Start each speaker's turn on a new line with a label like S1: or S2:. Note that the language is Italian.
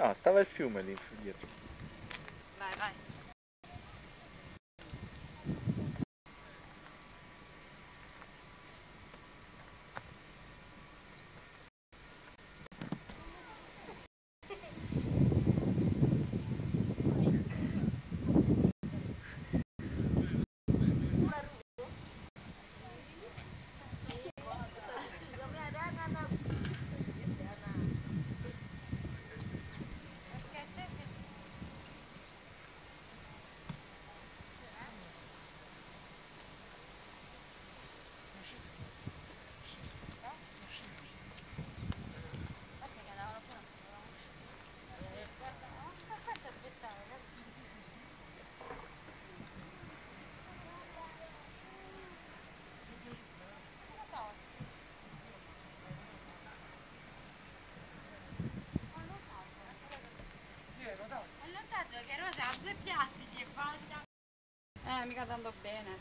S1: No, stava il fiume lì dietro.
S2: Vai, vai. Ho notato che Rosa ha due piatti di falda. Mica tanto bene.